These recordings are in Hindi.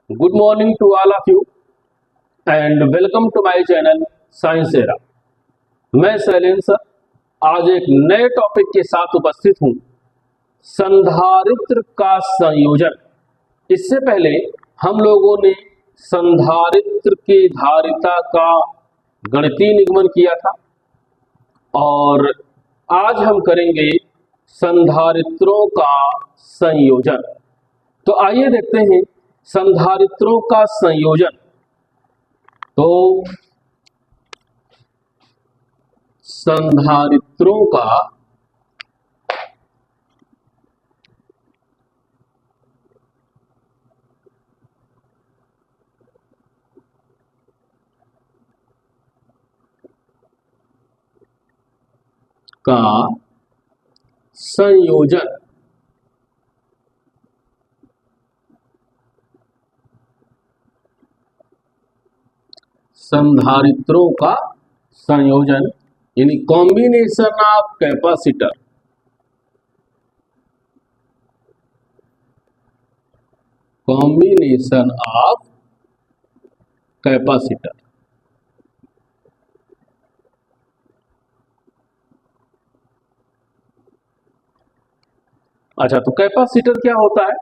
Good morning to all of you and welcome to my channel science era. मैं शैलेंद्र सर आज एक नए टॉपिक के साथ उपस्थित हूँ, संधारित्र का संयोजन। इससे पहले हम लोगों ने संधारित्र की धारिता का गणितीय निगमन किया था और आज हम करेंगे संधारित्रों का संयोजन। तो आइए देखते हैं संधारित्रों का संयोजन। तो संधारित्रों का संयोजन। संधारित्रों का संयोजन यानी combination of capacitor. Combination of capacitor. अच्छा, तो कैपेसिटर क्या होता है?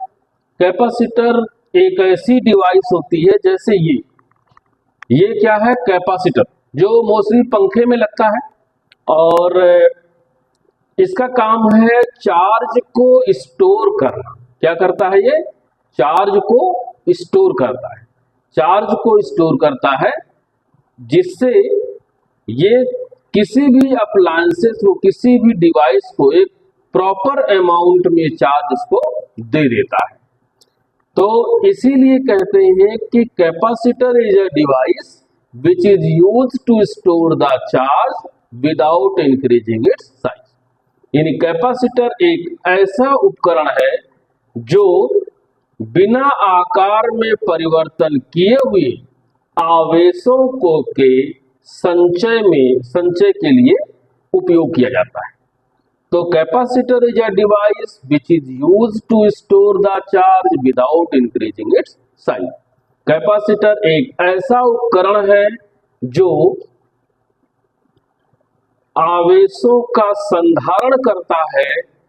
कैपेसिटर एक ऐसी डिवाइस होती है जैसे ये क्या है? कैपेसिटर, जो मोस्टली पंखे में लगता है और इसका काम है चार्ज को स्टोर करना। क्या करता है ये? चार्ज को स्टोर करता है। चार्ज को स्टोर करता है जिससे ये किसी भी अप्लायंसेस को, किसी भी डिवाइस को एक प्रॉपर अमाउंट में चार्ज उसको दे देता है। तो इसीलिए कहते हैं कि capacitor is a device which is used to store the charge without increasing its size. यानी कैपेसिटर एक ऐसा उपकरण है जो बिना आकार में परिवर्तन किए हुए आवेशों को के संचय के लिए उपयोग किया जाता है। तो capacitor is a device which is used to store the charge without increasing its size. Capacitor एक ऐसा उपकरण है जो आवेशों का संधारण करता है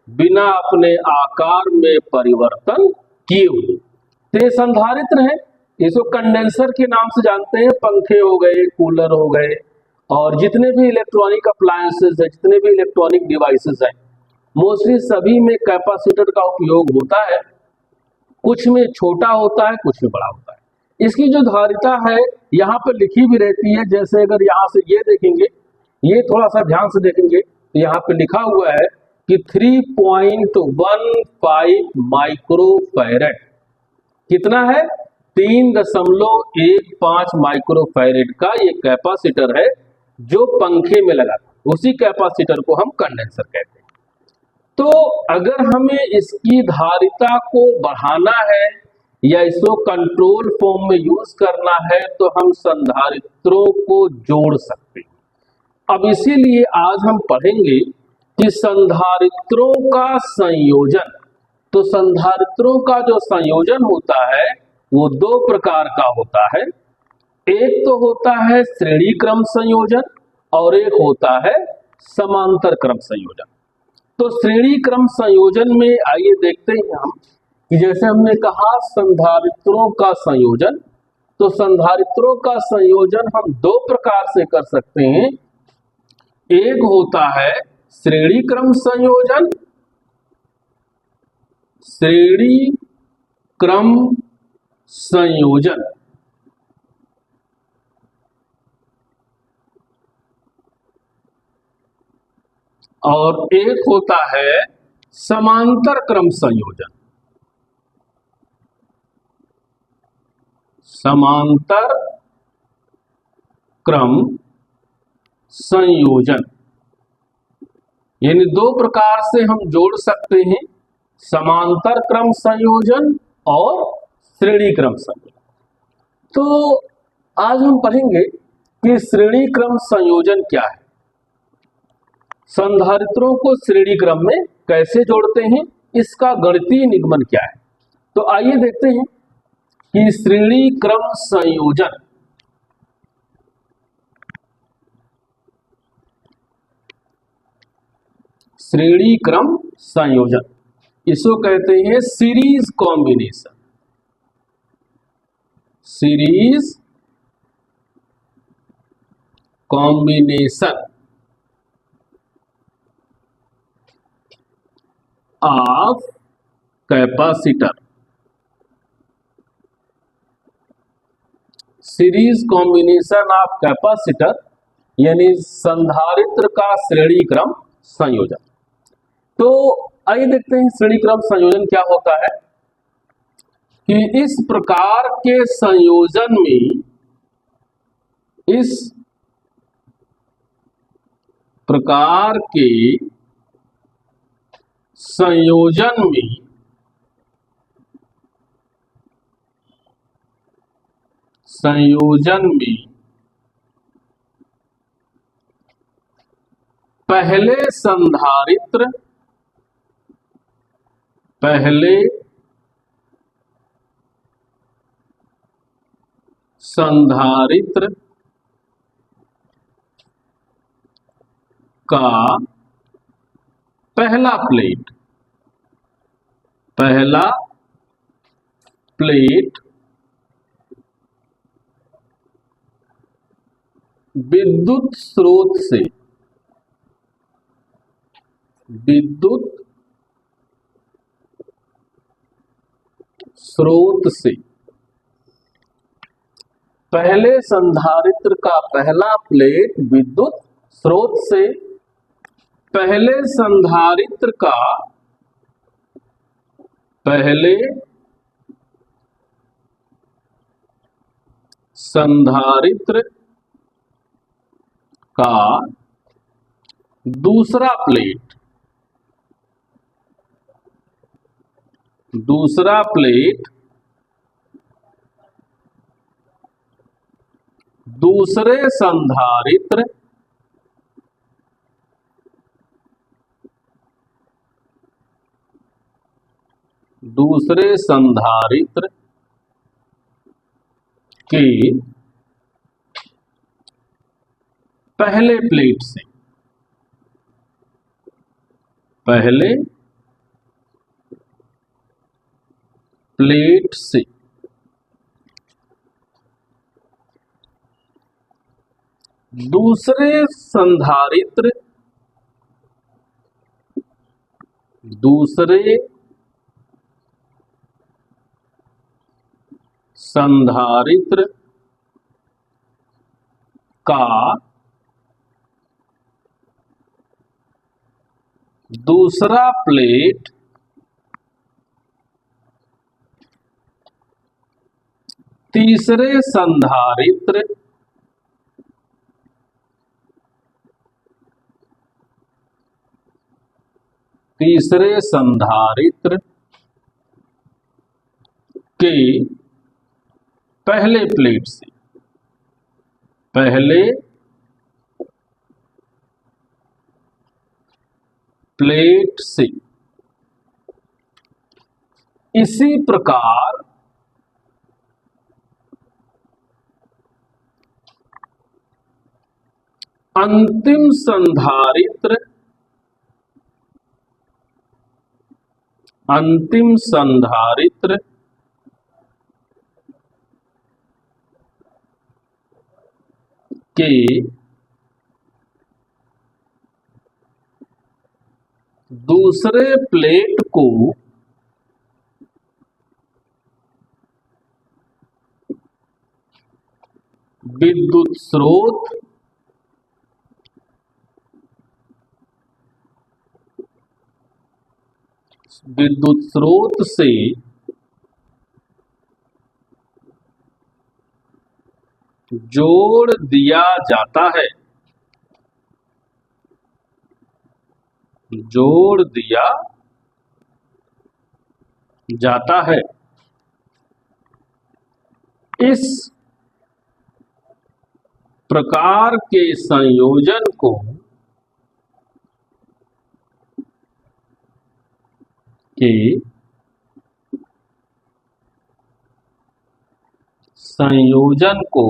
बिना अपने आकार में परिवर्तन किए हुए। तो ये संधारित्र है। इसको कंडेंसर के नाम से जानते हैं। पंखे हो गए, कूलर हो गए और जितने भी इलेक्ट्रॉनिक अप्लायंसेस है, जितने भी इलेक्ट्रॉनिक डिवाइसेस हैं, मोस्टली सभी में कैपेसिटर का उपयोग होता है। कुछ में छोटा होता है, कुछ में बड़ा होता है। इसकी जो धारिता है यहाँ पर लिखी भी रहती है। जैसे अगर यहाँ से ये देखेंगे, ये थोड़ा सा ध्यान से देखेंगे तो यहाँ पे लिखा हुआ है कि 3.15 माइक्रोफैरेड। कितना है? 3.15 माइक्रोफैरेड का ये कैपेसिटर है जो पंखे में लगा था। उसी कैपेसिटर को हम कंडेंसर कहते हैं। तो अगर हमें इसकी धारिता को बढ़ाना है या इसको कंट्रोल फॉर्म में यूज करना है तो हम संधारित्रों को जोड़ सकते हैं। अब इसीलिए आज हम पढ़ेंगे कि संधारित्रों का संयोजन। तो संधारित्रों का जो संयोजन होता है वो दो प्रकार का होता है। एक तो होता है श्रेणी क्रम संयोजन और एक होता है समांतर क्रम संयोजन। तो श्रेणी क्रम संयोजन में आइए देखते हैं हम कि जैसे हमने कहा संधारित्रों का संयोजन। तो संधारित्रों का संयोजन हम दो प्रकार से कर सकते हैं। एक होता है श्रेणी क्रम संयोजन। श्रेणी क्रम संयोजन और एक होता है समांतर क्रम संयोजन। समांतर क्रम संयोजन यानी दो प्रकार से हम जोड़ सकते हैं, समांतर क्रम संयोजन और श्रेणी क्रम संयोजन। तो आज हम पढ़ेंगे कि श्रेणी क्रम संयोजन क्या है, संधारित्रों को श्रेणी क्रम में कैसे जोड़ते हैं, इसका गणितीय निगमन क्या है। तो आइए देखते हैं कि श्रेणी क्रम संयोजन श्रेणी क्रम संयोजन इसको कहते हैं series combination. Series combination of capacitor. Series combination of capacitor यानी संधारित्र का श्रेणी क्रम संयोजन। तो आइए देखते हैं श्रेणी क्रम संयोजन क्या होता है। कि इस प्रकार के संयोजन में संयोजन में पहले संधारित्र का पहला प्लेट विद्युत स्रोत से पहले संधारित्र का पहला प्लेट विद्युत स्रोत से पहले संधारित्र का दूसरा प्लेट दूसरे संधारित्र के पहले प्लेट से दूसरे संधारित्र का दूसरा प्लेट तीसरे संधारित्र के पहले प्लेट से इसी प्रकार अंतिम संधारित्र के दूसरे प्लेट को विद्युत स्रोत से जोड़ दिया जाता है। इस प्रकार के संयोजन को संयोजन को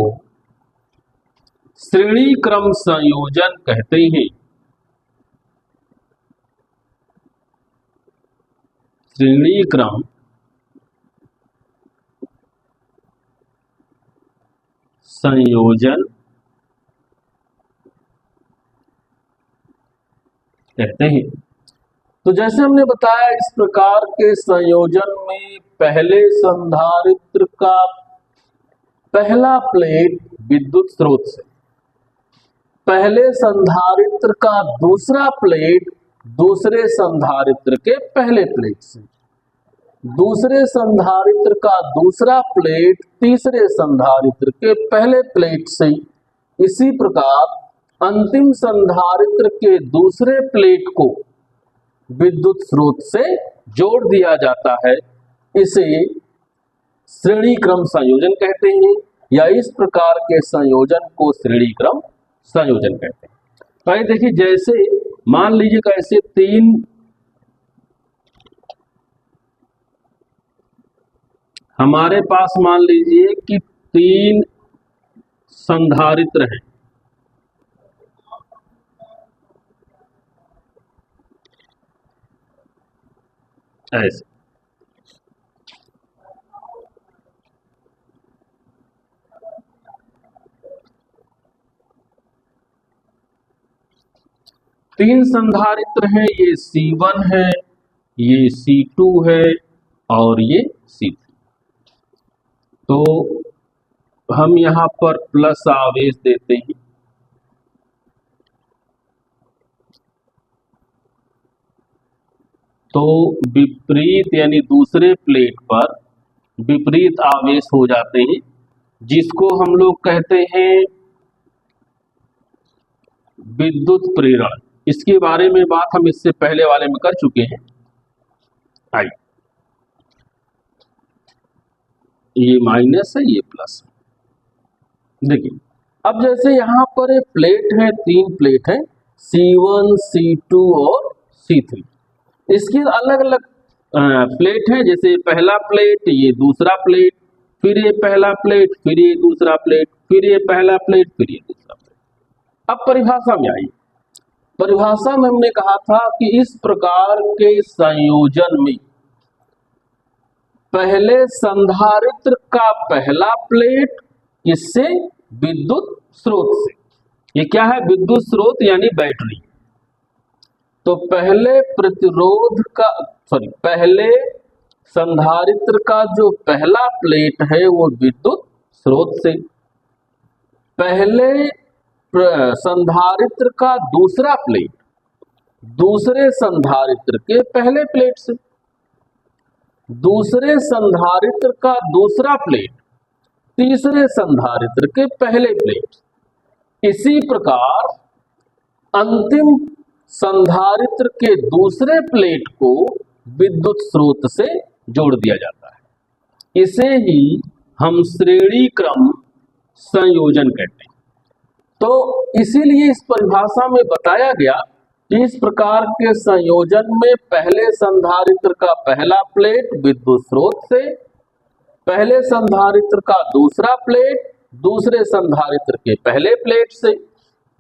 श्रेणी क्रम संयोजन कहते हैं। श्रेणी क्रम संयोजन कहते हैं। तो जैसे हमने बताया, इस प्रकार के संयोजन में पहले संधारित्र का पहला प्लेट विद्युत स्रोत से, पहले संधारित्र का दूसरा प्लेट दूसरे संधारित्र के पहले प्लेट से, दूसरे संधारित्र का दूसरा प्लेट तीसरे संधारित्र के पहले प्लेट से, इसी प्रकार अंतिम संधारित्र के दूसरे प्लेट को विद्युत स्रोत से जोड़ दिया जाता है। इसे श्रेणी क्रम संयोजन कहते हैं, या इस प्रकार के संयोजन को श्रेणी क्रम संयोजन कहते हैं। भाई देखिए, जैसे मान लीजिए ऐसे तीन हमारे पास मान लीजिए कि तीन संधारित्र हैं। ऐसे तीन संधारित्र हैं, ये C1 है, ये C2 है और ये C3। तो हम यहां पर प्लस आवेश देते हैं। तो विपरीत यानी दूसरे प्लेट पर विपरीत आवेश हो जाते हैं, जिसको हम लोग कहते हैं विद्युत प्रेरण। इसके बारे में बात हम इससे पहले वाले में कर चुके हैं। आई ये माइनस है, ये प्लस है। देखिए, अब जैसे यहां पर एक प्लेट है, तीन प्लेट है, C1, C2 और C3। इसकी अलग अलग प्लेट है, जैसे पहला प्लेट, ये दूसरा प्लेट, फिर ये पहला प्लेट, फिर ये दूसरा प्लेट, फिर ये पहला प्लेट, फिर ये दूसरा प्लेट। अब परिभाषा में आइए। परिभाषा में हमने कहा था कि इस प्रकार के संयोजन में पहले संधारित्र का पहला प्लेट इससे विद्युत स्रोत से, ये क्या है, विद्युत स्रोत यानी बैटरी। तो पहले प्रतिरोध का पहले संधारित्र का जो पहला प्लेट है वो विद्युत स्रोत से, पहले संधारित्र का दूसरा प्लेट दूसरे संधारित्र के पहले प्लेट से, दूसरे संधारित्र का दूसरा प्लेट तीसरे संधारित्र के पहले प्लेट। इसी प्रकार अंतिम संधारित्र के दूसरे प्लेट को विद्युत स्रोत से जोड़ दिया जाता है। इसे ही हम श्रेणी क्रम संयोजन कहते हैं। तो इसीलिए इस परिभाषा में बताया गया कि इस प्रकार के संयोजन में पहले संधारित्र का पहला प्लेट विद्युत स्रोत से, पहले संधारित्र का दूसरा प्लेट दूसरे संधारित्र के पहले प्लेट से,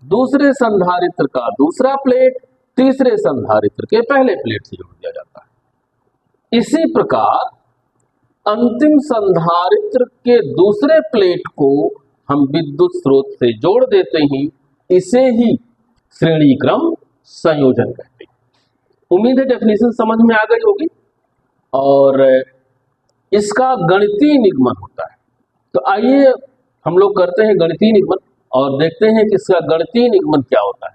दूसरे संधारित्र का दूसरा प्लेट तीसरे संधारित्र के पहले प्लेट से जोड़ दिया जाता है। इसी प्रकार अंतिम संधारित्र के दूसरे प्लेट को हम विद्युत स्रोत से जोड़ देते हैं। इसे ही श्रेणी क्रम संयोजन कहते हैं। उम्मीद है डेफिनेशन समझ में आ गई होगी। और इसका गणितीय निगमन होता है। तो आइए हम लोग करते हैं गणितीय निगमन और देखते हैं कि इसका गणितीय निगमन क्या होता है।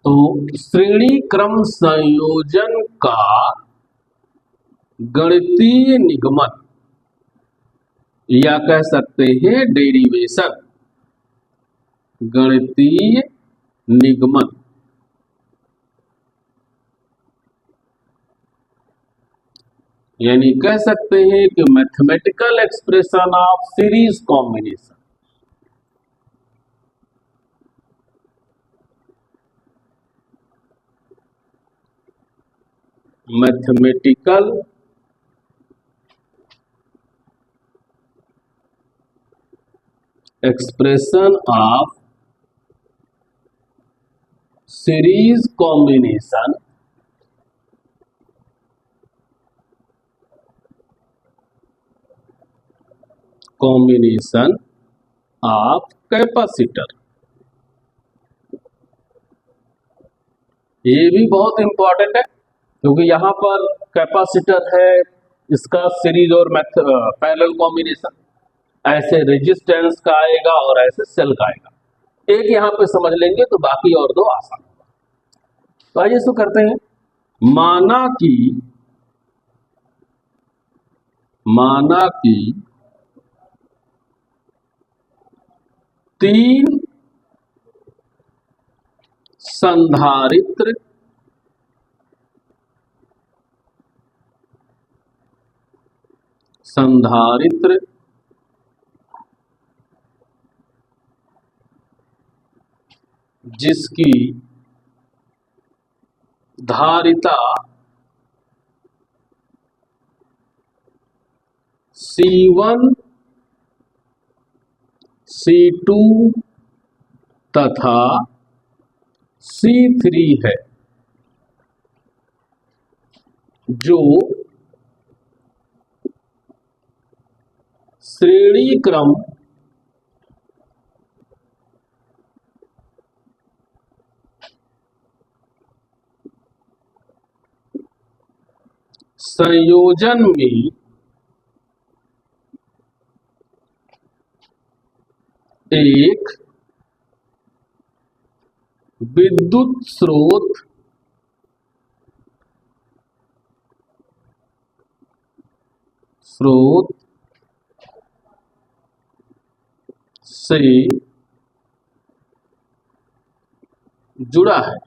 तो श्रेणी क्रम संयोजन का गणितीय निगमन या कह सकते हैं डेरिवेशन, गणितीय निगमन यानी कह सकते हैं कि mathematical expression of series combination. Mathematical expression of series combination of capacitor. ये भी बहुत इंपॉर्टेंट है क्योंकि यहाँ पर कैपेसिटर है, इसका सीरीज और पैरेलल कॉम्बिनेशन, ऐसे रेजिस्टेंस का आएगा और ऐसे सेल का आएगा। एक यहाँ पे समझ लेंगे तो बाकी और दो आसान होगा। तो आइए इसको करते हैं। माना कि तीन संधारित्र जिसकी धारिता C1 C2 तथा C3 है, जो श्रेणी क्रम संयोजन में एक विद्युत स्रोत से जुड़ा है।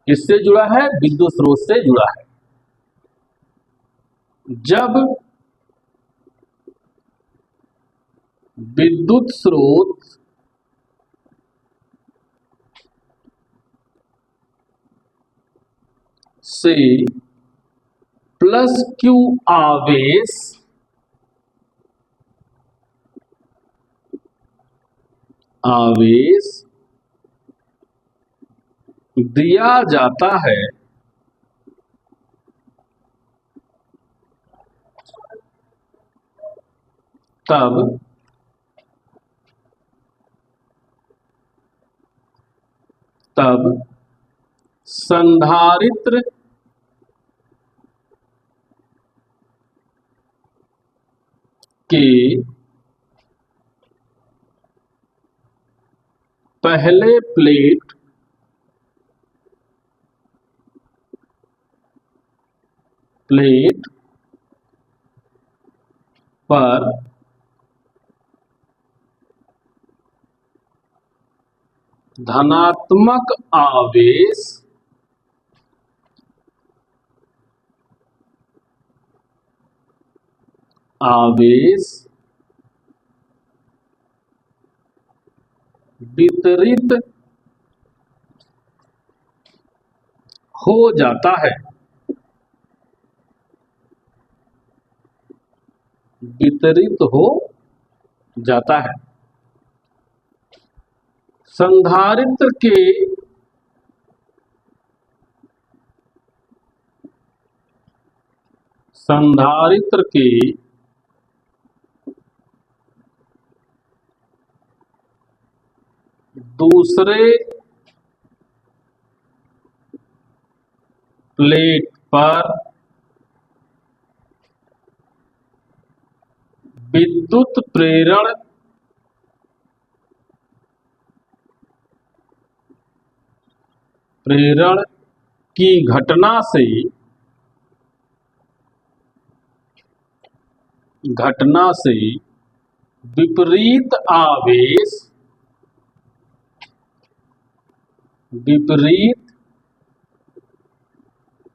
किससे जुड़ा है? विद्युत स्रोत से जुड़ा है। जब विद्युत स्रोत से प्लस Q आवेश दिया जाता है, तब संधारित्र के पहले प्लेट पर धनात्मक आवेश वितरित हो जाता है। संधारित्र के दूसरे प्लेट पर विद्युत प्रेरण की घटना से विपरीत आवेश विपरीत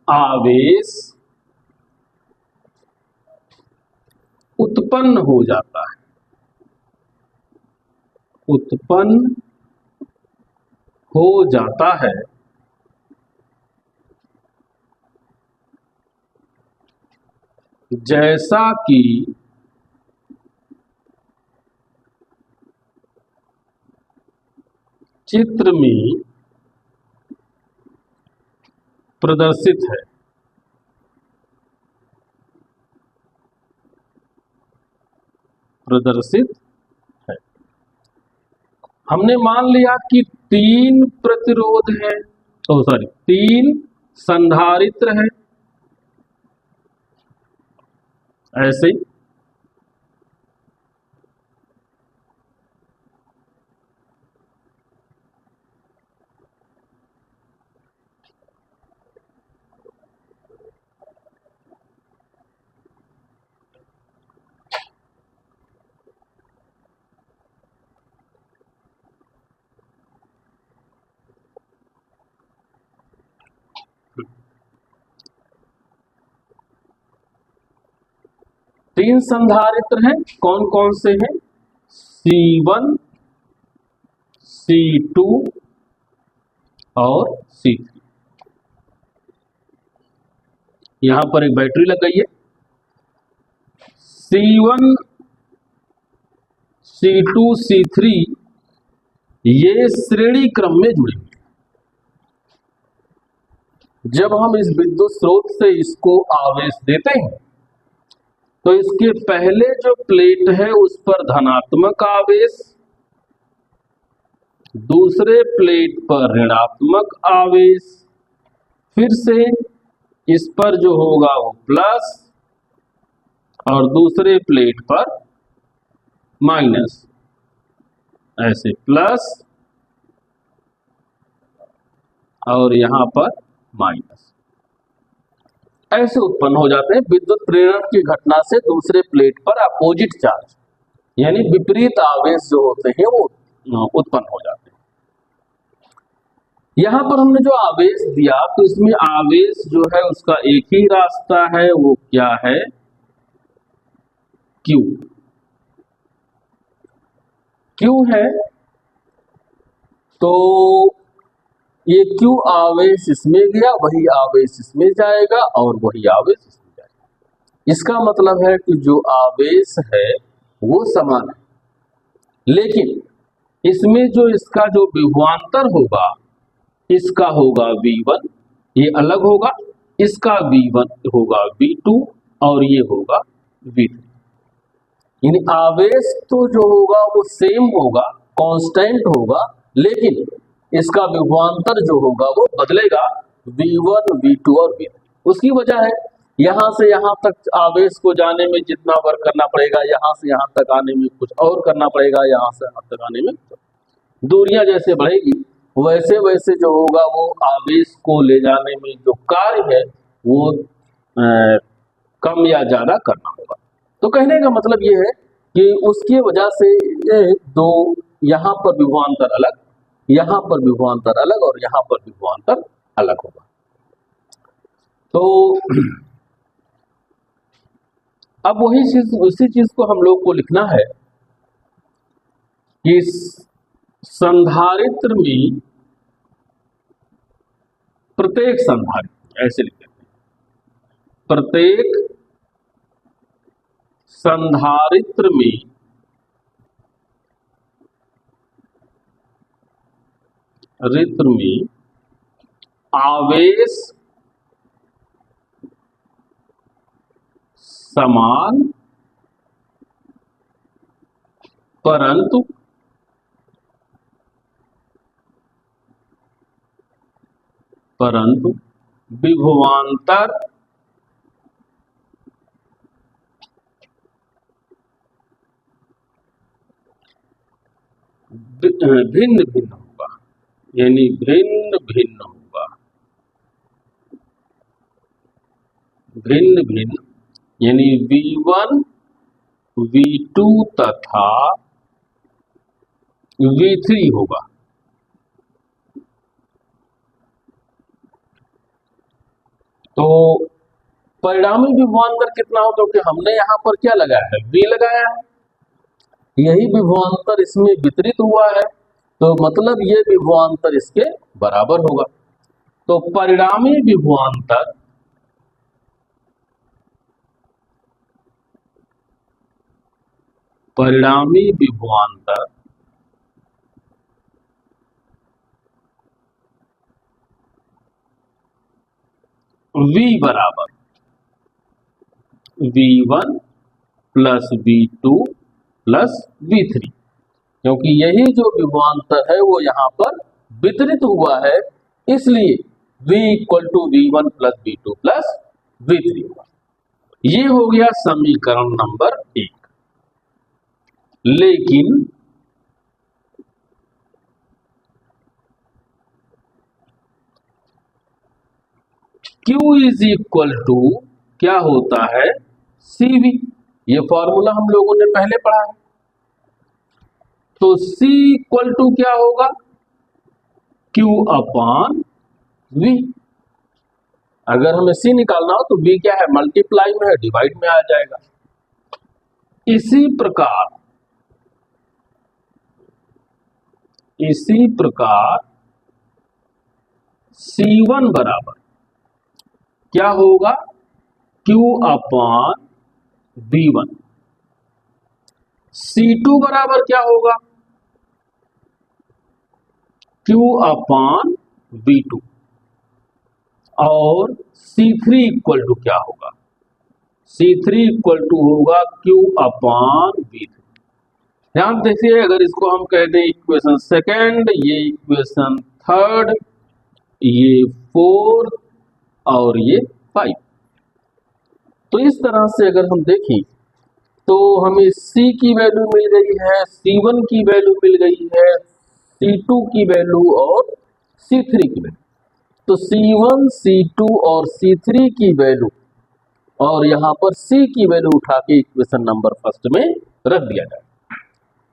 आवेश उत्पन्न हो जाता है, उत्पन्न हो जाता है जैसा कि चित्र में प्रदर्शित है। प्रदर्शित है। हमने मान लिया कि 3 प्रतिरोध है, तो सॉरी 3 संधारित्र है, ऐसे ही 3 संधारित्र हैं। कौन कौन से हैं? C1, C2 और C3। यहां पर एक बैटरी लग गई है। C1, C2, C3 ये श्रेणी क्रम में जुड़े हुए हैं। जब हम इस विद्युत स्रोत से इसको आवेश देते हैं तो इसके पहले जो प्लेट है उस पर धनात्मक आवेश, दूसरे प्लेट पर ऋणात्मक आवेश, फिर से इस पर जो होगा वो प्लस और दूसरे प्लेट पर माइनस, ऐसे प्लस और यहां पर माइनस, ऐसे उत्पन्न हो जाते हैं। विद्युत प्रेरण की घटना से दूसरे प्लेट पर अपोजिट चार्ज यानी विपरीत आवेश जो होते हैं वो उत्पन्न हो जाते हैं। यहां पर हमने जो आवेश दिया तो इसमें आवेश जो है उसका एक ही रास्ता है, वो क्या है? Q। Q है तो ये Q आवेश इसमें गया, वही आवेश इसमें जाएगा और वही आवेश इसमें जाएगा। इसका मतलब है कि जो आवेश है वो समान है, लेकिन इसमें जो इसका जो विभवांतर होगा इसका होगा V1, ये अलग होगा, इसका V1 होगा V2 और ये होगा V3। यानी आवेश तो जो होगा वो सेम होगा, कांस्टेंट होगा, लेकिन इसका विभवांतर जो होगा वो बदलेगा, V1, V2 और V3। उसकी वजह है यहां से यहां तक आवेश को जाने में जितना वर्क करना पड़ेगा, यहां से यहां तक आने में कुछ और करना पड़ेगा, यहां से यहां तक आने में दूरियां जैसे बढ़ेगी वैसे वैसे जो होगा वो आवेश को ले जाने में जो कार्य है वो कम या ज्यादा करना होगा। तो कहने का मतलब ये है कि उसकी वजह से ये दो, यहाँ पर विभवांतर अलग, यहाँ पर विभवांतर अलग और यहाँ पर विभवांतर अलग होगा। तो अब वही चीज, उसी चीज को हम लोग को लिखना है कि संधारित्र में प्रत्येक संधारित्र, ऐसे लिखते हैं, प्रत्येक संधारित्र में आवेश समान परंतु विभवांतर भिन्न भिन्न होगा, यानी भिन्न भिन्न होगा, भिन्न भिन्न यानी V1, V2 तथा V3 होगा। तो परिणामी विभवांतर कितना हो, क्योंकि हमने यहाँ पर क्या लगाया है, V लगाया है, यही विभवांतर इसमें वितरित हुआ है, तो मतलब ये विभवांतर इसके बराबर होगा। तो परिणामी विभवांतर V बराबर V1 plus V2 plus V3, क्योंकि यही जो विभवांतर है वो यहाँ पर वितरित हुआ है, इसलिए V equal to V1 plus V2 plus V3 होगा। ये हो गया समीकरण नंबर 1। लेकिन Q इज इक्वल टू क्या होता है, CV। ये फॉर्मूला हम लोगों ने पहले पढ़ा है। तो C इक्वल टू क्या होगा, Q अपान V। अगर हमें C निकालना हो तो V क्या है, मल्टीप्लाई में है, डिवाइड में आ जाएगा। इसी प्रकार C1 बराबर क्या होगा, Q अपान V1। C2 बराबर क्या होगा, Q अपान V2। और C3 इक्वल टू क्या होगा, C3 इक्वल टू होगा Q अपान V3। ध्यान देखिए, अगर इसको हम कह दें इक्वेशन सेकेंड, ये इक्वेशन थर्ड, ये फोर्थ और ये 5, तो इस तरह से अगर हम देखें तो हमें C की वैल्यू मिल गई है, C1 की वैल्यू मिल गई है, C2 की वैल्यू और C3 की वैल्यू। तो C1, C2 और C3 की वैल्यू और यहाँ पर C की वैल्यू उठा के इक्वेशन नंबर फर्स्ट में रख दिया जाए।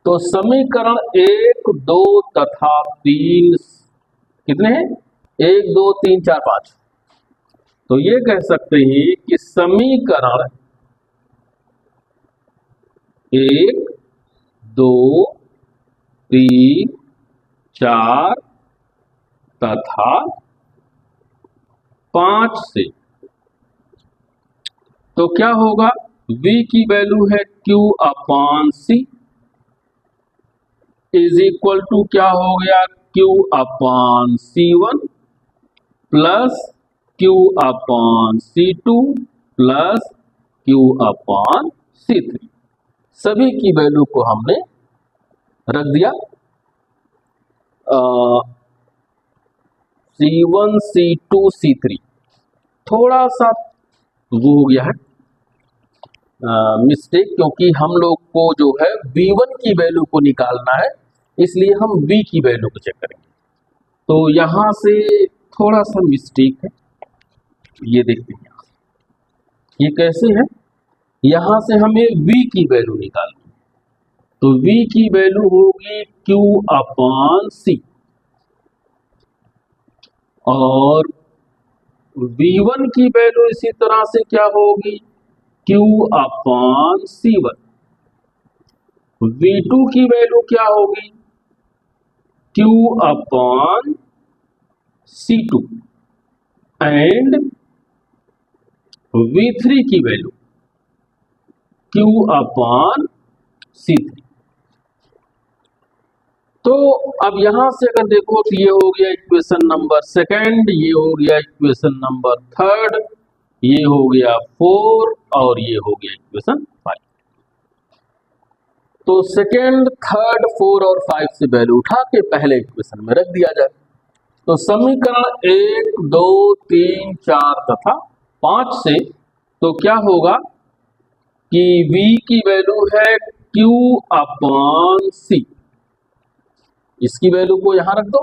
तो समीकरण 1, 2 तथा 3 कितने हैं, 1, 2, 3, 4, 5। तो ये कह सकते हैं कि समीकरण 1, 2, 3, 4 तथा 5 से तो क्या होगा, V की वैल्यू है Q upon C is equal to क्या हो गया, Q upon C1 plus Q upon C2 plus Q upon C3। सभी की वैल्यू को हमने रख दिया। C1, C2, C3 थोड़ा सा वो हो गया है मिस्टेक, क्योंकि हम लोग को जो है V1 की वैल्यू को निकालना है, इसलिए हम V की वैल्यू को चेक करेंगे। तो यहां से थोड़ा सा मिस्टेक है, ये देखते हैं ये कैसे है। यहां से हमें V की वैल्यू निकालनी है, तो V की वैल्यू होगी Q अपान C और V1 की वैल्यू इसी तरह से क्या होगी, Q अपान C1। V2 की वैल्यू क्या होगी, Q upon C2 and V3 की वैल्यू Q अपान C3। तो अब यहां से अगर देखो तो ये हो गया इक्वेशन नंबर सेकंड, ये हो गया इक्वेशन नंबर थर्ड, ये हो गया 4 और ये हो गया इक्वेशन 5। तो सेकेंड, थर्ड, 4 और 5 से वैल्यू उठा के पहले इक्वेशन में रख दिया जाए। तो समीकरण 1, 2, 3, 4 तथा 5 से तो क्या होगा कि V की वैल्यू है Q अपान C, इसकी वैल्यू को यहां रख दो,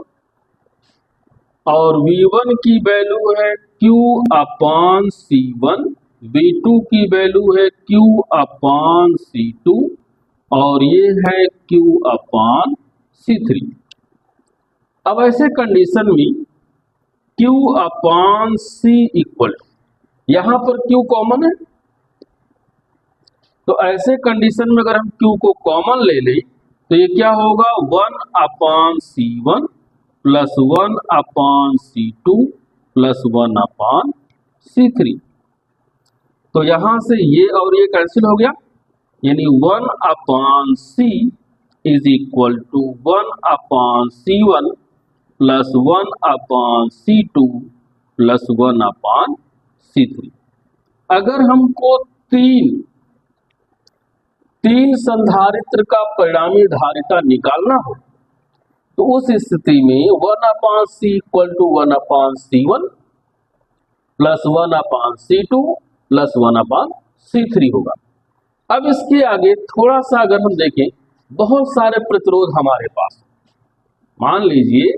और V1 की वैल्यू है Q अपान C1, V2 की वैल्यू है Q अपान C2 और ये है Q अपान C3। अब ऐसे कंडीशन में Q अपान C इक्वल यहां पर Q कॉमन है, तो ऐसे कंडीशन में अगर हम Q को कॉमन ले लें तो ये क्या होगा 1/C1 plus 1/C2 plus 1/C3। तो यहां से ये और ये कैंसिल हो गया, यानी 1/C is equal to 1/C1 plus 1/C2 plus 1/C3। अगर हमको तीन संधारित्र का परिणामी धारिता निकालना हो तो उस स्थिति में 1/C equal to 1/C1 plus 1/C2 plus 1/C3 होगा। अब इसके आगे थोड़ा सा अगर हम देखें, बहुत सारे प्रतिरोध हमारे पास, मान लीजिए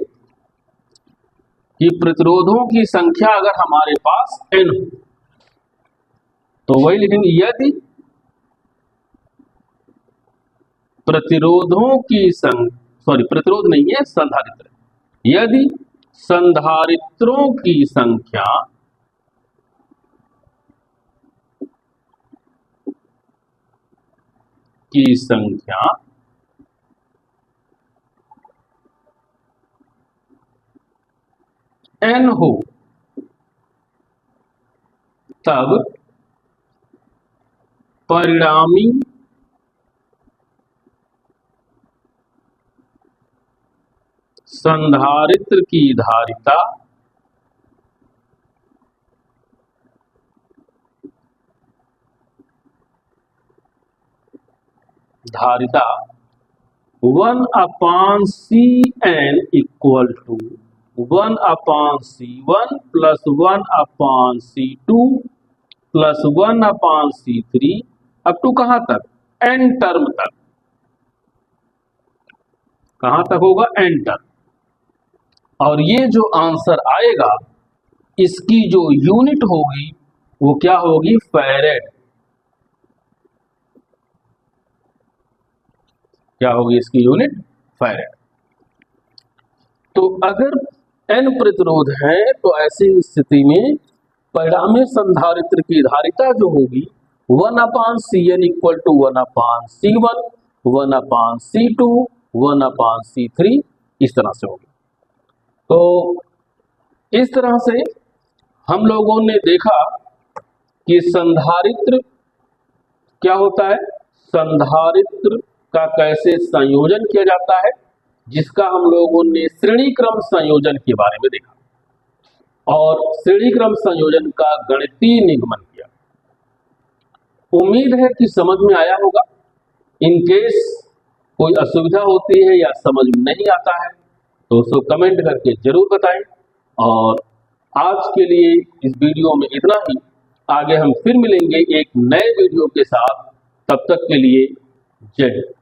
कि प्रतिरोधों की संख्या अगर हमारे पास n हो तो वही लिखेंगे, यदि प्रतिरोधों की प्रतिरोध नहीं है, संधारित्र, यदि संधारित्रों की संख्या n हो तब परिणामी संधारित्र की धारिता धारिता 1/Cn equal to 1/C1 plus 1/C2 plus 1/C3 up to कहां तक, n टर्म तक। कहां तक होगा, n टर्म। और ये जो आंसर आएगा इसकी जो यूनिट होगी वो क्या होगी, फैरेड। क्या होगी इसकी यूनिट, फैरेड। तो अगर n प्रतिरोध है तो ऐसी स्थिति में परिणामी संधारित्र की धारिता जो होगी 1/Cn equal to 1/C1 1/C2 1/C3 इस तरह से होगी। तो इस तरह से हम लोगों ने देखा कि संधारित्र क्या होता है, संधारित्र का कैसे संयोजन किया जाता है, जिसका हम लोगों ने श्रेणी क्रम संयोजन के बारे में देखा और श्रेणी क्रम संयोजन का गणितीय निगमन किया। उम्मीद है कि समझ में आया होगा। इन केस कोई असुविधा होती है या समझ में नहीं आता है तो उसको कमेंट करके जरूर बताएं। और आज के लिए इस वीडियो में इतना ही। आगे हम फिर मिलेंगे एक नए वीडियो के साथ। तब तक के लिए जय हिंद।